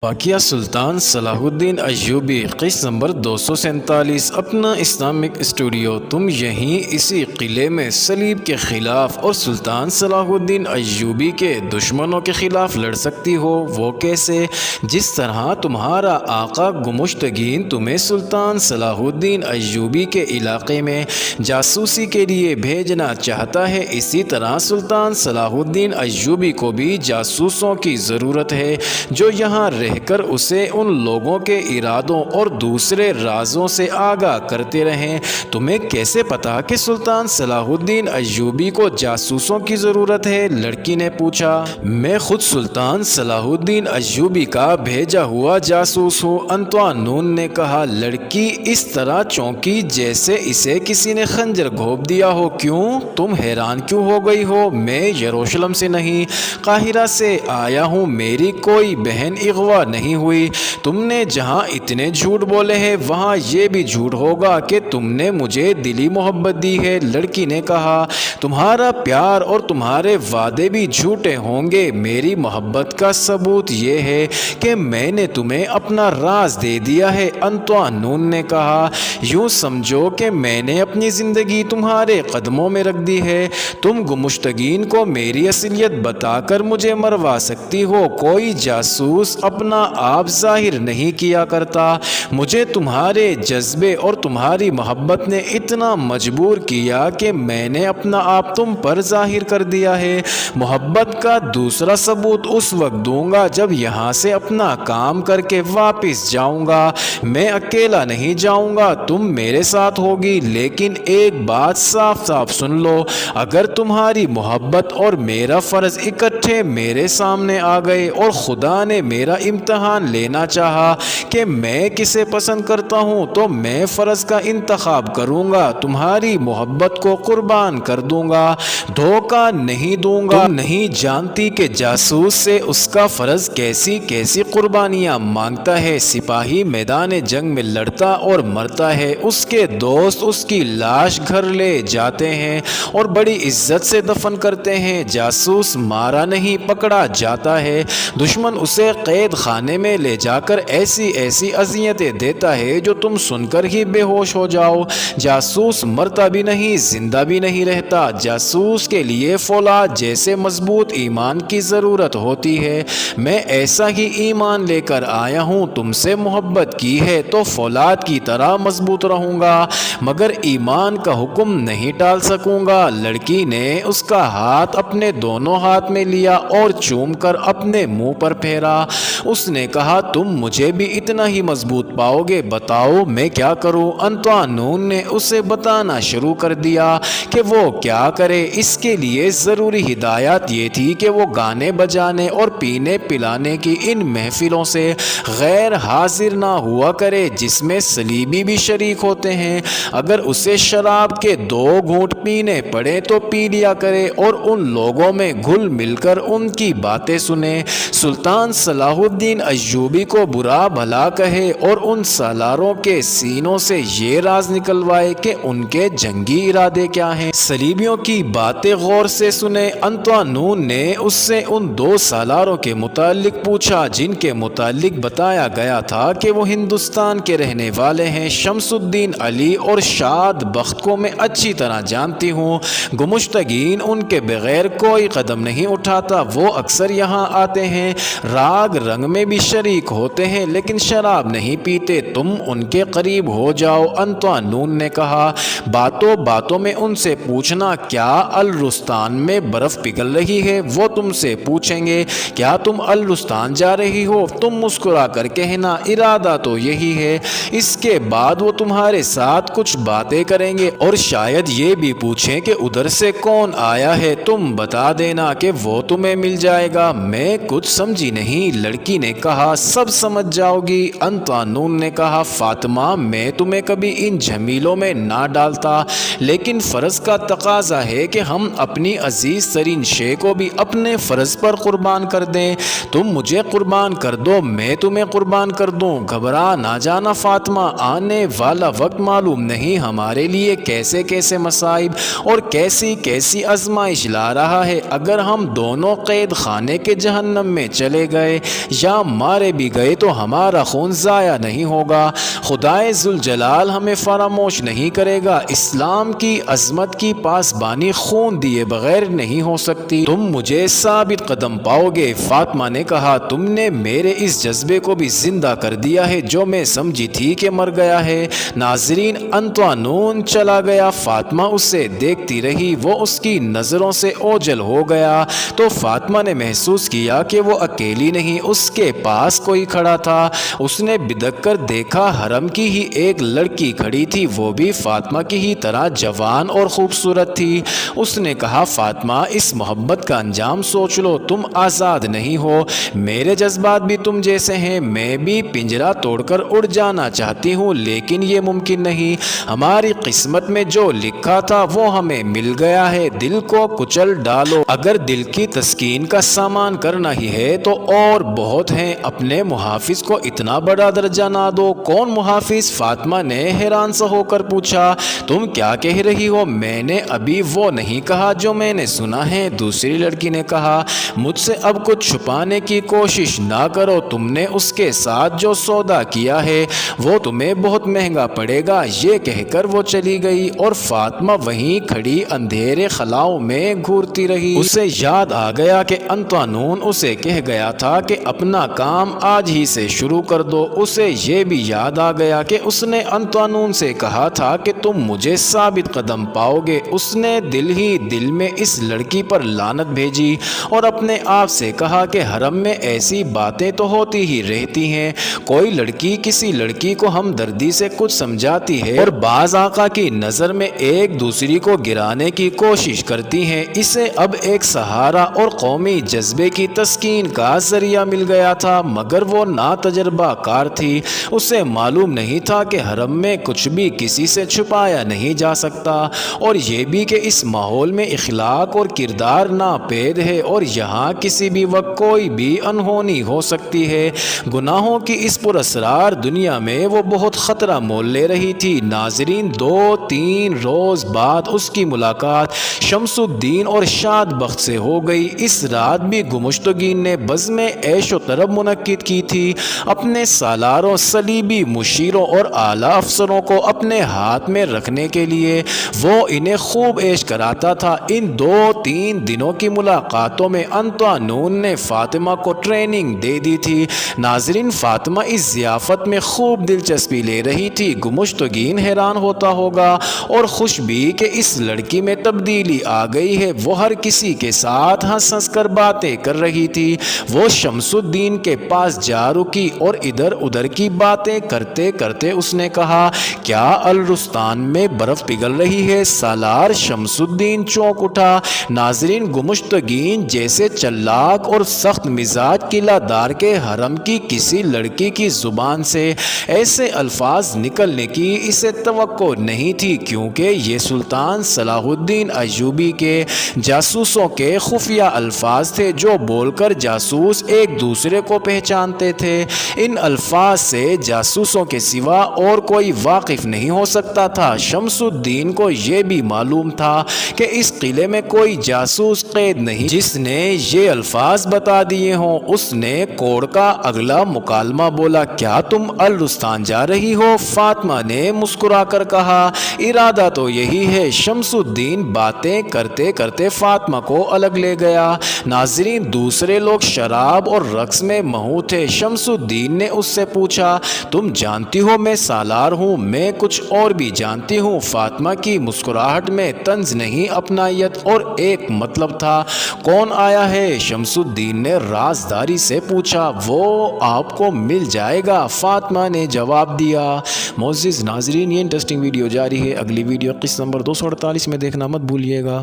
واقعہ سلطان صلاح الدین ایوبی قسط نمبر 247 اپنا اسلامک اسٹوڈیو۔ تم یہیں اسی قلعے میں صلیب کے خلاف اور سلطان صلاح الدین ایوبی کے دشمنوں کے خلاف لڑ سکتی ہو۔ وہ کیسے؟ جس طرح تمہارا آقا گمشتگین تمہیں سلطان صلاح الدین ایوبی کے علاقے میں جاسوسی کے لیے بھیجنا چاہتا ہے، اسی طرح سلطان صلاح الدین ایوبی کو بھی جاسوسوں کی ضرورت ہے جو یہاں رہ کر اسے ان لوگوں کے ارادوں اور دوسرے رازوں سے آگاہ کرتے رہیں۔ تمہیں کیسے پتا کہ سلطان صلاح الدین ایوبی کو جاسوسوں کی ضرورت ہے؟ لڑکی نے پوچھا۔ میں خود سلطان صلاح الدین ایوبی کا بھیجا ہوا جاسوس ہوں، انطوانون نے کہا۔ لڑکی اس طرح چونکی جیسے اسے کسی نے خنجر گھونپ دیا ہو۔ کیوں؟ تم حیران کیوں ہو گئی ہو؟ میں یروشلم سے نہیں، قاہرہ سے آیا ہوں، میری کوئی بہن اغوا نہیں ہوئی۔ تم نے جہاں اتنے جھوٹ بولے ہیں وہاں یہ بھی جھوٹ ہوگا کہ تم نے مجھے دلی محبت دی ہے۔ لڑکی نے کہا، تمہارا پیار اور تمہارے وعدے بھی جھوٹے ہوں گے۔ میری محبت کا ثبوت یہ ہے کہ میں نے تمہیں اپنا راز دے دیا ہے، انطوانون نے کہا۔ یوں سمجھو کہ میں نے اپنی زندگی تمہارے قدموں میں رکھ دی ہے۔ تم گمشتگین کو میری اصلیت بتا کر مجھے مروا سکتی ہو۔ کوئی جاسوس اپنا آپ ظاہر نہیں کیا کرتا۔ مجھے تمہارے جذبے اور تمہاری محبت نے اتنا مجبور کیا کہ میں نے اپنا آپ تم پر ظاہر کر دیا ہے۔ محبت کا دوسرا ثبوت اس وقت دوں گا جب یہاں سے اپنا کام کر کے واپس جاؤں گا۔ میں اکیلا نہیں جاؤں گا، تم میرے ساتھ ہوگی۔ لیکن ایک بات صاف صاف سن لو، اگر تمہاری محبت اور میرا فرض اکٹھے میرے سامنے آ گئے اور خدا نے میرا امتحان لینا چاہا کہ میں کسے پسند کرتا ہوں تو میں فرض کا انتخاب کروں گا، تمہاری محبت کو قربان کر دوں گا، دھوکہ نہیں دوں گا۔ تم نہیں جانتی کہ جاسوس سے اس کا فرض کیسی کیسی قربانیاں مانگتا ہے۔ سپاہی میدان جنگ میں لڑتا اور مرتا ہے، اس کے دوست اس کی لاش گھر لے جاتے ہیں اور بڑی عزت سے دفن کرتے ہیں۔ جاسوس مارا نہیں پکڑا جاتا ہے، دشمن اسے قید خانے میں لے جا کر ایسی ایسی اذیتیں دیتا ہے جو تم سن کر ہی بے ہوش ہو جاؤ۔ جاسوس مرتا بھی نہیں، زندہ بھی نہیں رہتا۔ جاسوس کے لیے فولاد جیسے مضبوط ایمان کی ضرورت ہوتی ہے۔ میں ایسا ہی ایمان لے کر آیا ہوں، تم سے محبت کی ہے تو فولاد کی طرح مضبوط رہوں گا، مگر ایمان کا حکم نہیں ٹال سکوں گا۔ لڑکی نے اس کا ہاتھ اپنے دونوں ہاتھ میں لیا اور چوم کر اپنے منہ پر پھیرا۔ اس نے کہا، تم مجھے بھی اتنا ہی مضبوط پاؤ گے؟ بتاؤ میں کیا کروں؟ انطوانون نے اسے بتانا شروع کر دیا کہ وہ کیا کرے۔ اس کے لیے ضروری ہدایات یہ تھی کہ وہ گانے بجانے اور پینے پلانے کی ان محفلوں سے غیر حاضر نہ ہوا کرے جس میں صلیبی بھی شریک ہوتے ہیں۔ اگر اسے شراب کے 2 گھونٹ پینے پڑے تو پی لیا کرے اور ان لوگوں میں گھل مل کر ان کی باتیں سنے۔ سلطان صلاح الدین ایوبی کو برا بھلا کہے اور ان سالاروں کے سینوں سے یہ راز نکلوائے کہ ان کے جنگی ارادے کیا ہیں۔ صلیبیوں کی باتیں غور سے سنے۔ انطوانون نے اس سے ان 2 سالاروں کے متعلق پوچھا جن کے متعلق بتایا گیا تھا کہ وہ ہندوستان کے رہنے والے ہیں۔ شمس الدین علی اور شاد بخت کو میں اچھی طرح جانتی ہوں، گمشتگین ان کے بغیر کوئی قدم نہیں اٹھاتا۔ وہ اکثر یہاں آتے ہیں، راگ رنگ میں بھی شریک ہوتے ہیں لیکن شراب نہیں پیتے۔ تم ان کے قریب ہو جاؤ، انطوانون نے کہا۔ باتوں باتوں میں ان سے پوچھنا، کیا الرستان میں برف پگھل رہی ہے؟ وہ تم سے پوچھیں گے، کیا تم الرستان جا رہی ہو؟ تم مسکرا کر کہنا، ارادہ تو یہی ہے۔ اس کے بعد وہ تمہارے ساتھ کچھ باتیں کریں گے اور شاید یہ بھی پوچھیں کہ ادھر سے کون آیا ہے۔ تم بتا دینا کہ وہ تمہیں مل جائے گا۔ میں کچھ سمجھی نہیں، لڑکی نے کہا۔ سب سمجھ جاؤ گی، انطوانون نے کہا۔ فاطمہ، میں تمہیں کبھی ان جھمیلوں میں نہ ڈالتا، لیکن فرض کا تقاضا ہے کہ ہم اپنی عزیز ترین شے کو بھی اپنے فرض پر قربان کر دیں۔ تم مجھے قربان کر دو، میں تمہیں قربان کر دوں۔ گھبرا نہ جانا فاطمہ، آنے والا وقت معلوم نہیں ہمارے لیے کیسے کیسے مصائب اور کیسی کیسی آزمائش لا رہا ہے۔ اگر ہم دونوں قید خانے کے جہنم میں چلے گئے یا جہاں مارے بھی گئے تو ہمارا خون ضائع نہیں ہوگا۔ خدائے ذوالجلال ہمیں فراموش نہیں کرے گا۔ اسلام کی عظمت کی پاسبانی خون دیے بغیر نہیں ہو سکتی۔ تم مجھے ثابت قدم پاؤ گے۔ فاطمہ نے کہا تم نے میرے اس جذبے کو بھی زندہ کر دیا ہے جو میں سمجھی تھی کہ مر گیا ہے۔ ناظرین، انطوانون چلا گیا۔ فاطمہ اسے دیکھتی رہی۔ وہ اس کی نظروں سے اوجھل ہو گیا تو فاطمہ نے محسوس کیا کہ وہ اکیلی نہیں، اس کے پاس کوئی کھڑا تھا۔ اس نے بدک کر دیکھا حرم کی ہی ایک لڑکی کھڑی تھی، وہ بھی فاطمہ کی ہی طرح جوان اور خوبصورت تھی۔ اس نے کہا فاطمہ، اس محبت کا انجام سوچ لو، تم آزاد نہیں ہو۔ میرے جذبات بھی تم جیسے ہیں، میں بھی پنجرا توڑ کر اڑ جانا چاہتی ہوں لیکن یہ ممکن نہیں۔ ہماری قسمت میں جو لکھا تھا وہ ہمیں مل گیا ہے، دل کو کچل ڈالو۔ اگر دل کی تسکین کا سامان کرنا ہی ہے تو اور بہت ہیں، اپنے محافظ کو اتنا بڑا درجہ نہ دو۔ کون محافظ؟ فاطمہ نے حیران سا ہو کر پوچھا۔ تم کیا کہہ رہی ہو؟ میں نے ابھی وہ نہیں کہا جو میں نے سنا ہے، دوسری لڑکی نے کہا۔ مجھ سے اب کچھ چھپانے کی کوشش نہ کرو، تم نے اس کے ساتھ جو سودا کیا ہے وہ تمہیں بہت مہنگا پڑے گا۔ یہ کہہ کر وہ چلی گئی اور فاطمہ وہیں کھڑی اندھیرے خلاؤں میں گھورتی رہی۔ اسے یاد آ گیا کہ انطوانون اسے کہہ گیا تھا کہ اپنا کام آج ہی سے شروع کر دو۔ اسے یہ بھی یاد آ گیا کہ اس نے انطوانون سے کہا تھا کہ تم مجھے ثابت قدم پاؤ گے۔ اس نے دل ہی دل میں اس لڑکی پر لعنت بھیجی اور اپنے آپ سے کہا کہ حرم میں ایسی باتیں تو ہوتی ہی رہتی ہیں، کوئی لڑکی کسی لڑکی کو ہمدردی سے کچھ سمجھاتی ہے اور بعض آقا کی نظر میں ایک دوسری کو گرانے کی کوشش کرتی ہیں۔ اسے اب ایک سہارا اور قومی جذبے کی تسکین کا ذریعہ مل گیا تھا، مگر وہ ناتجربہ کار تھی۔ اسے معلوم نہیں تھا کہ حرم میں کچھ بھی کسی سے چھپایا نہیں جا سکتا، اور یہ بھی کہ اس ماحول میں اخلاق اور کردار ناپید ہے اور یہاں کسی بھی وقت کوئی بھی انہونی ہو سکتی ہے۔ گناہوں کی اس پراسرار دنیا میں وہ بہت خطرہ مول لے رہی تھی۔ ناظرین، 2-3 روز بعد اس کی ملاقات شمس الدین اور شاد بخت سے ہو گئی۔ اس رات بھی گمشتگین نے بزم عیش و طرب منعقد کی تھی۔ اپنے سالاروں، صلیبی مشیروں اور اعلیٰ افسروں کو اپنے ہاتھ میں رکھنے کے لیے وہ انہیں خوب عیش کراتا تھا۔ ان 2-3 دنوں کی ملاقاتوں میں انطوانون نے فاطمہ کو ٹریننگ دے دی تھی۔ ناظرین، فاطمہ اس ضیافت میں خوب دلچسپی لے رہی تھی۔ گمشتگین حیران ہوتا ہوگا اور خوش بھی کہ اس لڑکی میں تبدیلی آ گئی ہے۔ وہ ہر کسی کے ساتھ ہنس ہنس کر باتیں کر رہی تھی۔ وہ شمس الدین کے پاس جا رکی اور ادھر ادھر کی باتیں کرتے کرتے اس نے کہا، کیا الرستان میں برف پگھل رہی ہے؟ سالار شمس الدین چونک اٹھا۔ ناظرین، گمشتگین جیسے چلاک اور سخت مزاج قلعہ دار کے حرم کی کسی لڑکی کی زبان سے ایسے الفاظ نکلنے کی اسے توقع نہیں تھی، کیونکہ یہ سلطان صلاح الدین ایوبی کے جاسوسوں کے خفیہ الفاظ تھے جو بول کر جاسوس ایک دوسرے کو پہچانتے تھے۔ ان الفاظ سے جاسوسوں کے سوا اور کوئی واقف نہیں ہو سکتا تھا۔ شمس الدین کو یہ بھی معلوم تھا کہ اس قلعے میں کوئی جاسوس قید نہیں جس نے یہ الفاظ بتا دیے ہوں۔ اس نے کوڑ کا اگلا مکالمہ بولا، کیا تم الرستان جا رہی ہو؟ فاطمہ نے مسکرا کر کہا، ارادہ تو یہی ہے۔ شمس الدین باتیں کرتے کرتے فاطمہ کو الگ لے گیا۔ ناظرین، دوسرے لوگ شراب اور رقص میں مہو تھے۔ شمس الدین نے اس سے پوچھا، تم جانتی ہو میں سالار ہوں؟ میں کچھ اور بھی جانتی ہوں۔ فاطمہ کی مسکراہٹ میں طنز نہیں، اپنائیت اور ایک مطلب تھا۔ کون آیا ہے؟ شمس الدین نے رازداری سے پوچھا۔ وہ آپ کو مل جائے گا، فاطمہ نے جواب دیا۔ معزز ناظرین، یہ انٹرسٹنگ ویڈیو جاری ہے، اگلی ویڈیو قسط نمبر 248 میں دیکھنا مت بھولیے گا۔